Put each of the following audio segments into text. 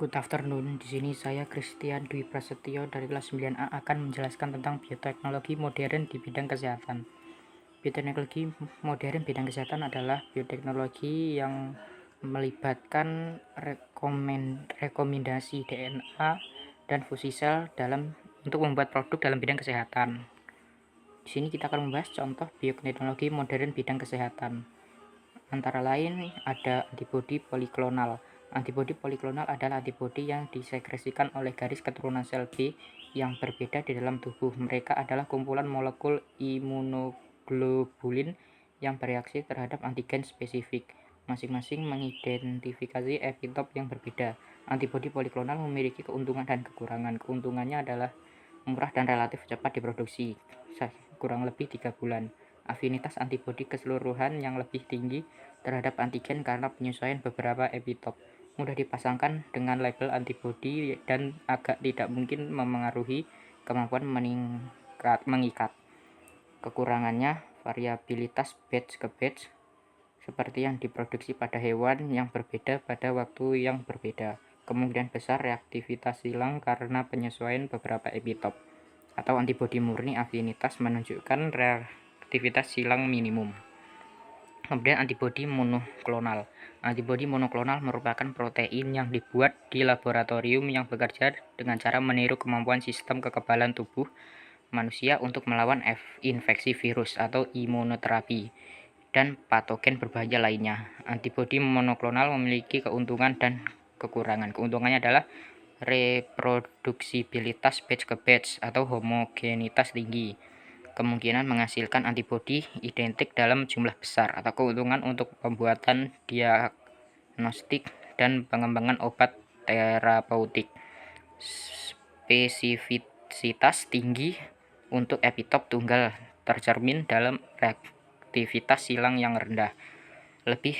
Good afternoon, di sini saya Christian Dwi Prasetyo dari kelas 9A akan menjelaskan tentang bioteknologi modern di bidang kesehatan. Bioteknologi modern bidang kesehatan adalah bioteknologi yang melibatkan rekomendasi DNA dan fusi sel untuk membuat produk dalam bidang kesehatan. Di sini kita akan membahas contoh bioteknologi modern bidang kesehatan. Antara lain ada antibodi poliklonal. Antibodi poliklonal adalah antibodi yang disekresikan oleh garis keturunan sel B yang berbeda di dalam tubuh. Mereka adalah kumpulan molekul imunoglobulin yang bereaksi terhadap antigen spesifik, masing-masing mengidentifikasi epitop yang berbeda. Antibodi poliklonal memiliki keuntungan dan kekurangan. Keuntungannya adalah murah dan relatif cepat diproduksi, kurang lebih 3 bulan. Afinitas antibodi keseluruhan yang lebih tinggi terhadap antigen karena penyesuaian beberapa epitop, mudah dipasangkan dengan label antibodi dan agak tidak mungkin memengaruhi kemampuan mengikat. Kekurangannya, variabilitas batch ke batch, seperti yang diproduksi pada hewan yang berbeda pada waktu yang berbeda. Kemungkinan besar reaktivitas silang karena penyesuaian beberapa epitop. Atau antibodi murni afinitas menunjukkan reaktivitas silang minimum. Kemudian antibodi monoklonal. Antibodi monoklonal merupakan protein yang dibuat di laboratorium yang bekerja dengan cara meniru kemampuan sistem kekebalan tubuh manusia untuk melawan infeksi virus atau imunoterapi dan patogen berbahaya lainnya. Antibodi monoklonal memiliki keuntungan dan kekurangan. Keuntungannya adalah reproduksibilitas batch ke batch atau homogenitas tinggi, kemungkinan menghasilkan antibodi identik dalam jumlah besar, atau keuntungan untuk pembuatan diagnostik dan pengembangan obat terapeutik, spesifisitas tinggi untuk epitop tunggal tercermin dalam reaktivitas silang yang rendah, lebih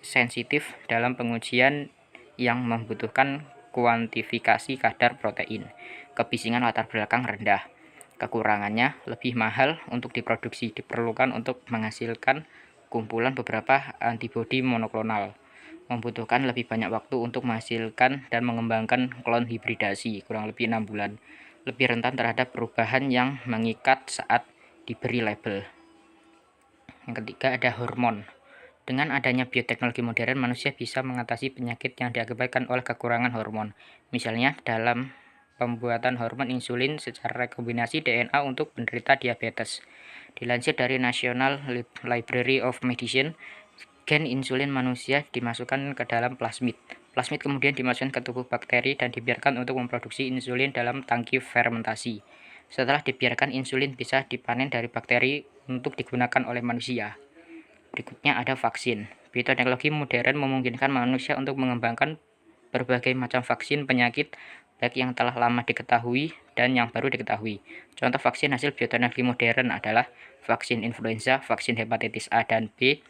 sensitif dalam pengujian yang membutuhkan kuantifikasi kadar protein, kebisingan latar belakang rendah. Kekurangannya, lebih mahal untuk diproduksi, diperlukan untuk menghasilkan kumpulan beberapa antibodi monoklonal, membutuhkan lebih banyak waktu untuk menghasilkan dan mengembangkan klon hibridasi, kurang lebih 6 bulan, lebih rentan terhadap perubahan yang mengikat saat diberi label. Yang ketiga ada hormon. Dengan adanya bioteknologi modern, manusia bisa mengatasi penyakit yang diakibatkan oleh kekurangan hormon. Misalnya dalam pembuatan hormon insulin secara rekombinasi DNA untuk penderita diabetes. Dilansir dari National Library of Medicine, gen insulin manusia dimasukkan ke dalam plasmid. Plasmid kemudian dimasukkan ke tubuh bakteri dan dibiarkan untuk memproduksi insulin dalam tangki fermentasi. Setelah dibiarkan, insulin bisa dipanen dari bakteri untuk digunakan oleh manusia. Berikutnya ada vaksin. Bioteknologi modern memungkinkan manusia untuk mengembangkan berbagai macam vaksin penyakit, baik yang telah lama diketahui dan yang baru diketahui. Contoh vaksin hasil bioteknologi modern adalah vaksin influenza, vaksin hepatitis A dan B,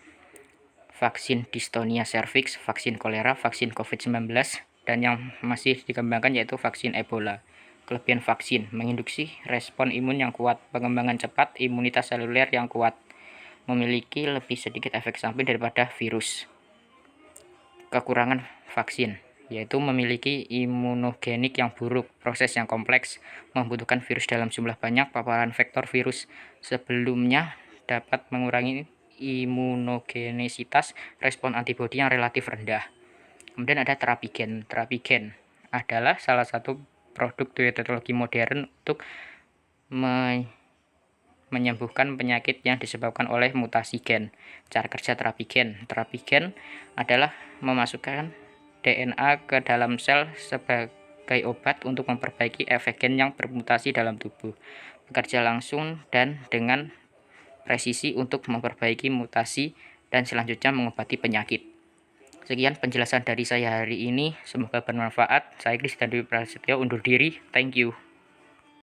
vaksin distonia cervix, vaksin kolera, vaksin COVID-19, dan yang masih dikembangkan yaitu vaksin Ebola. Kelebihan vaksin, menginduksi respon imun yang kuat, pengembangan cepat, imunitas seluler yang kuat, memiliki lebih sedikit efek samping daripada virus. Kekurangan vaksin, yaitu memiliki imunogenik yang buruk, proses yang kompleks, membutuhkan virus dalam jumlah banyak, paparan vektor virus sebelumnya dapat mengurangi imunogenisitas respon antibodi yang relatif rendah. Kemudian ada terapi gen. Terapi gen adalah salah satu produk bioteknologi modern untuk menyembuhkan penyakit yang disebabkan oleh mutasi gen. Cara kerja terapi gen. Terapi gen adalah memasukkan DNA ke dalam sel sebagai obat untuk memperbaiki efek gen yang bermutasi dalam tubuh. Bekerja langsung dan dengan presisi untuk memperbaiki mutasi dan selanjutnya mengobati penyakit. Sekian penjelasan dari saya hari ini. Semoga bermanfaat. Saya Christian Dwi Prasetyo undur diri. Thank you.